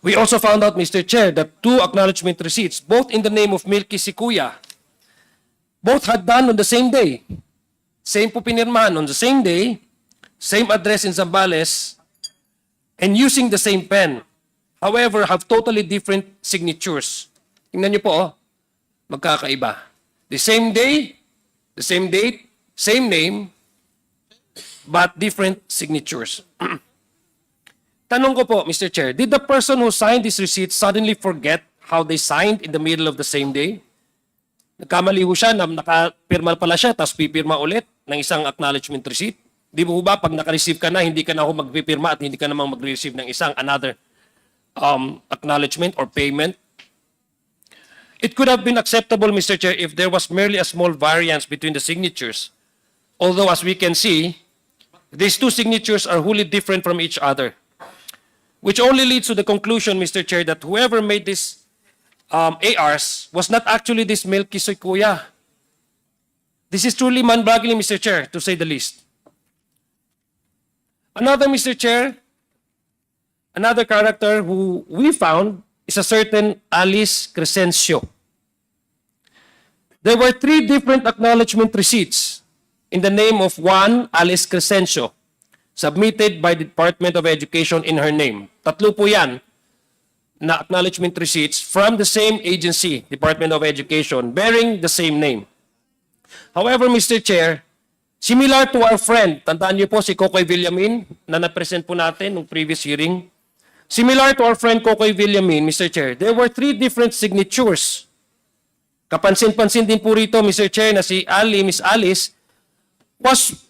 We also found out, Mr. Chair, that 2 acknowledgement receipts, both in the name of Milky Sikuya, both had done on the same day. Same po pinirmahan on the same day, same address in Zambales, and using the same pen. However, have totally different signatures. Tingnan niyo po, magkakaiba. The same day, the same date, same name, but different signatures. Tanong ko po, Mr. Chair, did the person who signed this receipt suddenly forget how they signed in the middle of the same day? Nagkamali ho siya, nakapirma pala siya, tapos pipirma ulit ng isang acknowledgement receipt? Di mo ba, pag naka-receive ka na, hindi ka na ho magpipirma at hindi ka namang mag-receive ng isang another acknowledgement or payment? It could have been acceptable, Mr. Chair, if there was merely a small variance between the signatures. Although, as we can see, these 2 signatures are wholly different from each other. Which only leads to the conclusion, Mr. Chair, that whoever made these ARs was not actually this Milky Sikuya. This is truly mind-boggling, Mr. Chair, to say the least. Another, Mr. Chair, another character who we found is a certain Alice Crescencio. There were 3 different acknowledgement receipts in the name of one Alice Crescencio, submitted by the Department of Education in her name. Tatlo po yan na acknowledgement receipts from the same agency, Department of Education, bearing the same name. However, Mr. Chair, similar to our friend, tandaan niyo po si Kokoy Villamin na na-present po natin nung previous hearing. Similar to our friend Kokoy Villamin, Mr. Chair, there were 3 different signatures. Kapansin-pansin din po rito, Mr. Chair, na si Miss Alice, was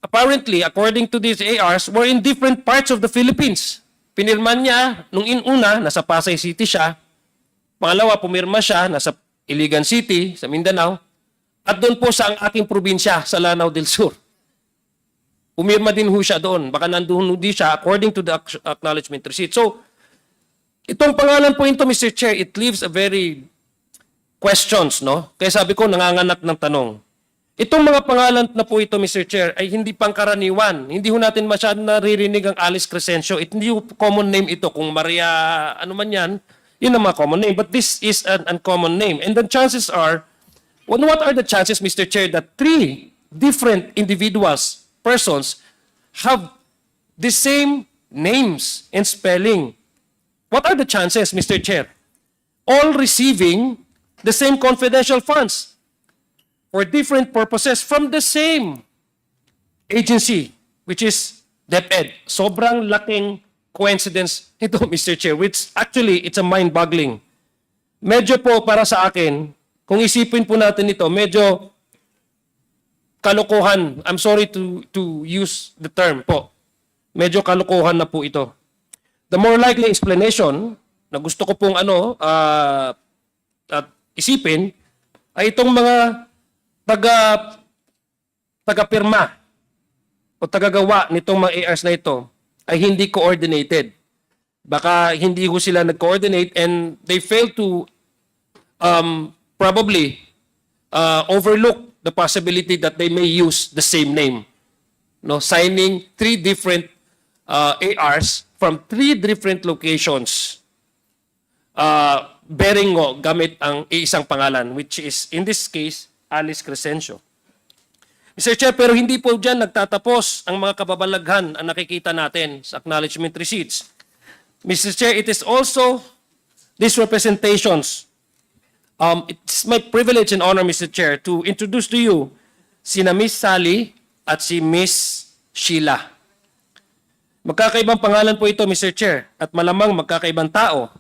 apparently, according to these ARs, were in different parts of the Philippines. Pinirman niya, nung inuna, nasa Pasay City siya. Pangalawa, pumirma siya, nasa Iligan City, sa Mindanao. At doon po sa ang aking probinsya, sa Lanao del Sur. Pumirma din ho siya doon. Baka nandun din siya according to the acknowledgement receipt. So, itong pangalan po ito, Mr. Chair, it leaves a very questions, no? Kaya sabi ko, nanganganak ng tanong. Itong mga pangalan na po ito, Mr. Chair, ay hindi pangkaraniwan. Hindi ho natin masyadong naririnig ang Alice Crescencio. Hindi ho common name ito. Kung Maria, ano man yan, yun ang mga common name. But this is an uncommon name. And the chances are, what are the chances, Mr. Chair, that 3 different individuals, persons, have the same names and spelling? What are the chances, Mr. Chair? All receiving the same confidential funds for different purposes from the same agency, which is DepEd. Sobrang laking coincidence ito, Mr. Chair, which actually, it's a mind-boggling. Medyo po para sa akin, kung isipin po natin ito, medyo kalokohan. I'm sorry to use the term po. Medyo kalokohan na po ito. The more likely explanation na gusto ko pong isipin ay itong mga taga-pirma o tagagawa nitong mga ARs na ito ay hindi coordinated. Baka hindi ho sila nag-coordinate and they fail to probably overlook the possibility that they may use the same name. No, signing 3 different ARs from 3 different locations bearing gamit ang isang pangalan, which is in this case Alice Crescencio. Mr. Chair, pero hindi po dyan nagtatapos ang mga kababalaghan ang nakikita natin sa acknowledgement receipts. Mr. Chair, it is also these representations. It's my privilege and honor, Mr. Chair, to introduce to you sina Miss Sally at si Miss Sheila. Magkakaibang pangalan po ito, Mr. Chair, at malamang magkakaibang tao.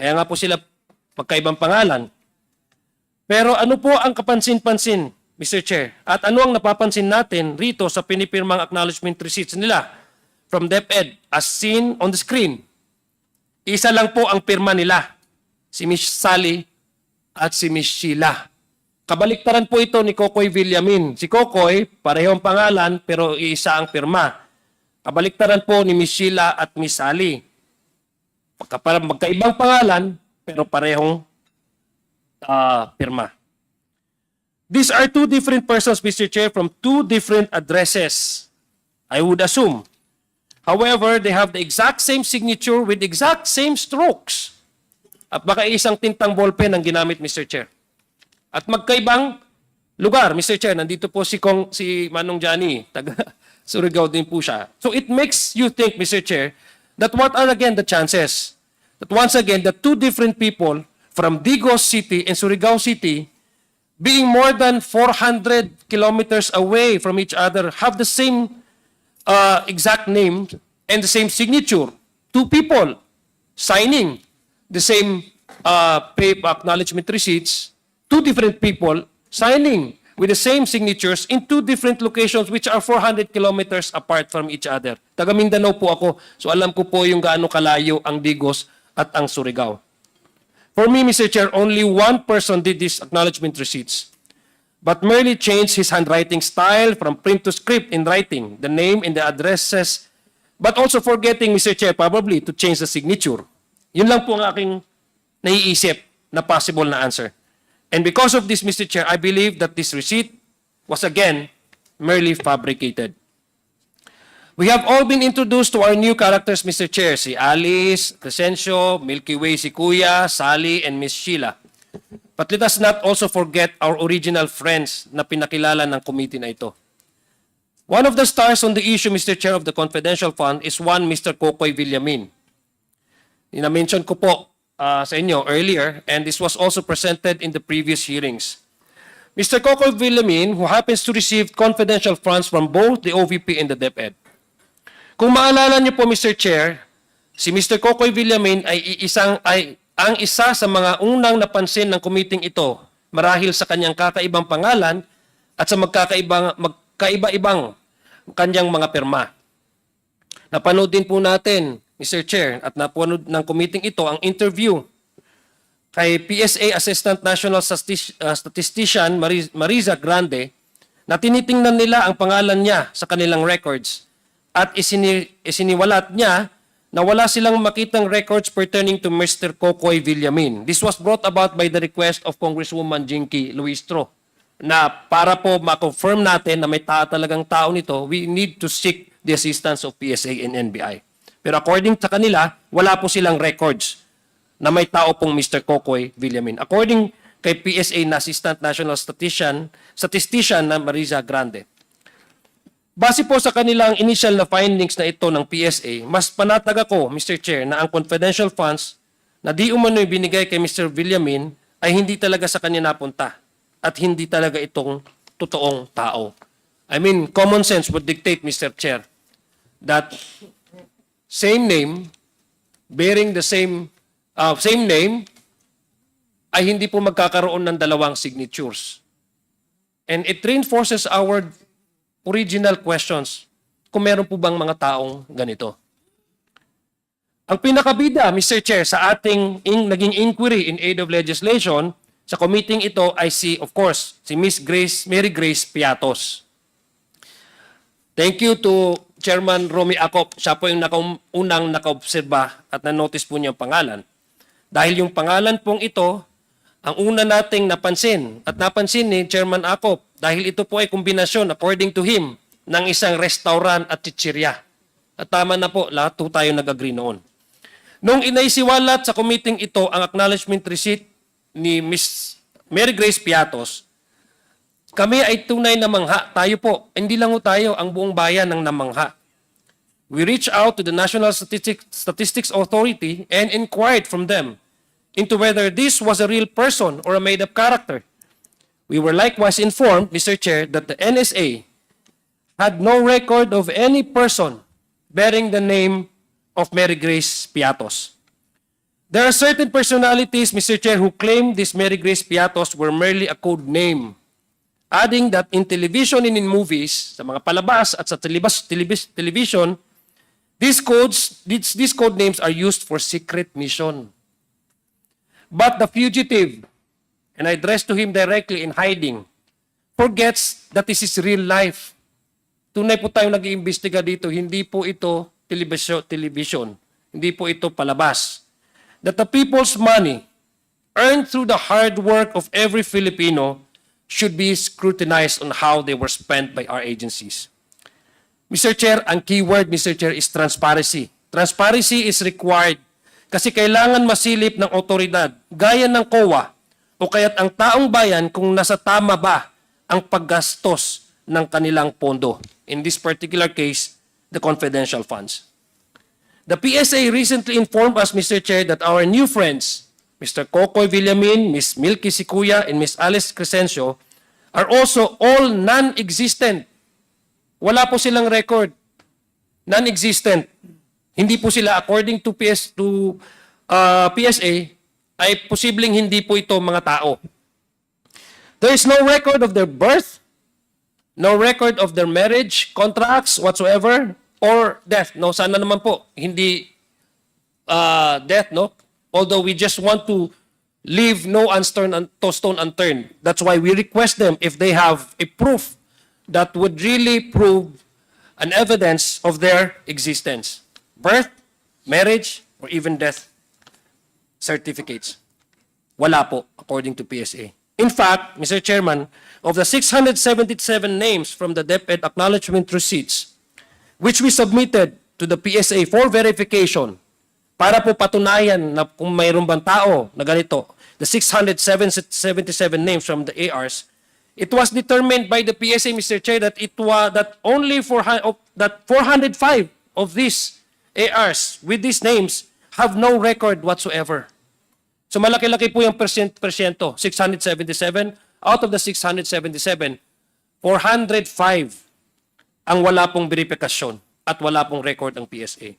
Kaya nga po sila magkaibang pangalan. Pero ano po ang kapansin-pansin, Mr. Chair? At ano ang napapansin natin rito sa pinipirmang acknowledgement receipts nila from DepEd as seen on the screen? Isa lang po ang pirma nila, si Miss Sally at si Miss Sheila. Kabaliktaran po ito ni Kokoy Villamin. Si Kokoy, parehong pangalan pero isa ang pirma. Kabaliktaran po ni Miss Sheila at Miss Sally. Magkaibang pangalan pero parehong pirma. These are 2 different persons, Mr. Chair, from 2 different addresses, I would assume. However, they have the exact same signature with exact same strokes. At baka isang tintang ballpen ang ginamit, Mr. Chair. At magkaibang lugar, Mr. Chair, nandito po si Manong Johnny, taga Surigao din po siya. So it makes you think, Mr. Chair, that what are again the chances that once again, the two different people from Digos City and Surigao City, being more than 400 kilometers away from each other, have the same exact name and the same signature. Two people signing the same pay acknowledgement receipts, two different people signing with the same signatures in two different locations which are 400 kilometers apart from each other. Taga Mindanao po ako, so alam ko po yung gaano kalayo ang Digos at ang Surigao. For me, Mr. Chair, only one person did these acknowledgement receipts, but merely changed his handwriting style from print to script in writing, the name and the addresses, but also forgetting, Mr. Chair, probably to change the signature. Yun lang po ang aking naiisip na possible na answer. And because of this, Mr. Chair, I believe that this receipt was again merely fabricated. We have all been introduced to our new characters, Mr. Chair, si Alice, Crescencio, Milky Way si Kuya, Sally, and Miss Sheila. But let us not also forget our original friends na pinakilala ng committee na ito. One of the stars on the issue, Mr. Chair, of the confidential fund is one Mr. Kokoy Villamin. Ina-mention ko po sa inyo earlier, and this was also presented in the previous hearings. Mr. Kokoy Villamin, who happens to receive confidential funds from both the OVP and the DepEd. Kung maalala niyo po, Mr. Chair, si Mr. Kokoy Villamin ay ang isa sa mga unang napansin ng committee ito marahil sa kanyang kakaibang pangalan at sa magkaiba-ibang kanyang mga pirma. Napanood din po natin, Mr. Chair, at napanood ng committee ito ang interview kay PSA Assistant National Statistician Mariza Grande na tinitingnan nila ang pangalan niya sa kanilang records at isiniwalat niya na wala silang makitang records pertaining to Mr. Kokoy Villamin. This was brought about by the request of Congresswoman Jinky Luistro na para po ma-confirm natin na may talagang tao nito, we need to seek the assistance of PSA and NBI. Pero according sa kanila, wala po silang records na may tao pong Mr. Kokoy Villamin. According kay PSA na Assistant National Statistician na Mariza Grande. Base po sa kanilang initial na findings na ito ng PSA, mas panatag ako, Mr. Chair, na ang confidential funds na di umano'y binigay kay Mr. Villamin ay hindi talaga sa kanya napunta at hindi talaga itong totoong tao. I mean, common sense would dictate, Mr. Chair, that same name, bearing the same name, ay hindi po magkakaroon ng dalawang signatures. And it reinforces our original questions kung meron po bang mga taong ganito. Ang pinakabida, Mr. Chair, sa ating naging inquiry in aid of legislation sa committee ito ay of course, si Miss Mary Grace Piatos. Thank you to Chairman Romy Acop. Siya po yung unang nakaobserba at na-notice po niya ang pangalan. Dahil yung pangalan pong ito, ang una nating napansin at napansin ni Chairman Acop dahil ito po ay kombinasyon, according to him, ng isang restaurant at chichirya. At tama na po, lahat po tayo nag-agree noon. Nung inaisiwalat sa committee ito ang acknowledgement receipt ni Miss Mary Grace Piatos, kami ay tunay na mangha. Tayo po, hindi lang tayo, ang buong bayan ng namangha. We reached out to the National Statistics Authority and inquired from them into whether this was a real person or a made-up character. We were likewise informed, Mr. Chair, that the NSA had no record of any person bearing the name of Mary Grace Piatos. There are certain personalities, Mr. Chair, who claim this Mary Grace Piatos were merely a code name, adding that in television and in movies, sa mga palabas at sa television, these code names are used for secret mission. But the fugitive, and I address to him directly in hiding, forgets that this is real life. Tunay po tayong nag-iimbestiga dito, hindi po ito television, hindi po ito palabas. That the people's money, earned through the hard work of every Filipino, should be scrutinized on how they were spent by our agencies. Mr. Chair, ang keyword, Mr. Chair, is transparency. Transparency is required kasi kailangan masilip ng otoridad, gaya ng COA, o kaya't ang taong bayan kung nasa tama ba ang paggastos ng kanilang pondo. In this particular case, the confidential funds. The PSA recently informed us, Mr. Chair, that our new friends, Mr. Kokoy Villamin, Ms. Milky Sikuya, and Ms. Alice Crescencio, are also all non-existent. Wala po silang record. Non-existent. Hindi po sila, according to PSA, ay posibleng hindi po ito mga tao. There is no record of their birth, no record of their marriage, contracts, whatsoever, or death. No, sana naman po, hindi death, no? Although we just want to leave no stone unturned. That's why we request them if they have a proof that would really prove an evidence of their existence. Birth, marriage, or even death certificates. Wala po, according to PSA. In fact, Mr. Chairman, of the 677 names from the DepEd acknowledgement receipts, which we submitted to the PSA for verification, para po patunayan na kung mayroon bang tao na ganito, the 677 names from the ARs, it was determined by the PSA, Mr. Chair, that only 405 of these ARs with these names have no record whatsoever. So malaki-laki po yung persyento, 677. Out of the 677, 405 ang wala pong verifikasyon at wala pong record ng PSA.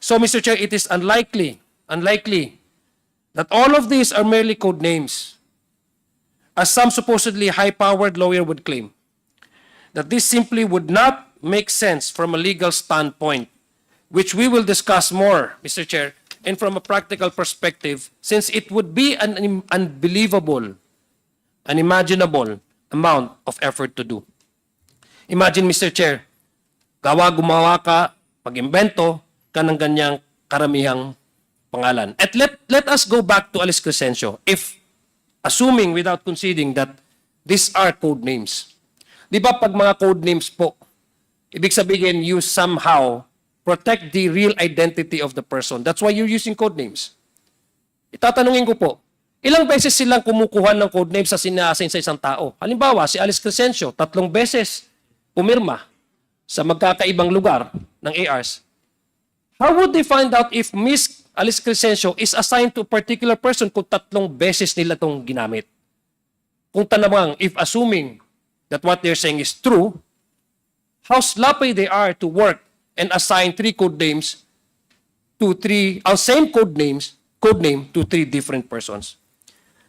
So, Mr. Chair, it is unlikely that all of these are merely code names, as some supposedly high-powered lawyer would claim, that this simply would not make sense from a legal standpoint, which we will discuss more, Mr. Chair, and from a practical perspective, since it would be an unbelievable, unimaginable amount of effort to do. Imagine, Mr. Chair, gumawa ka, pag-imbento ka ng ganyang karamihang pangalan. At let us go back to Alice Crescencio, if assuming without conceding that these are code names. Di ba pag mga code names po, ibig sabihin you somehow protect the real identity of the person. That's why you're using code names. Itatanungin ko po, ilang beses silang kumukuha ng code names sa sinasin sa isang tao? Halimbawa, si Alice Crescencio, 3 beses pumirma sa magkakaibang lugar ng ARs. How would they find out if Miss Alice Crescencio is assigned to a particular person kung 3 beses nila itong ginamit? Kung tanamang, if assuming that what they're saying is true, how sloppy they are to work and assign 3 code names to 3, same code name to 3 different persons.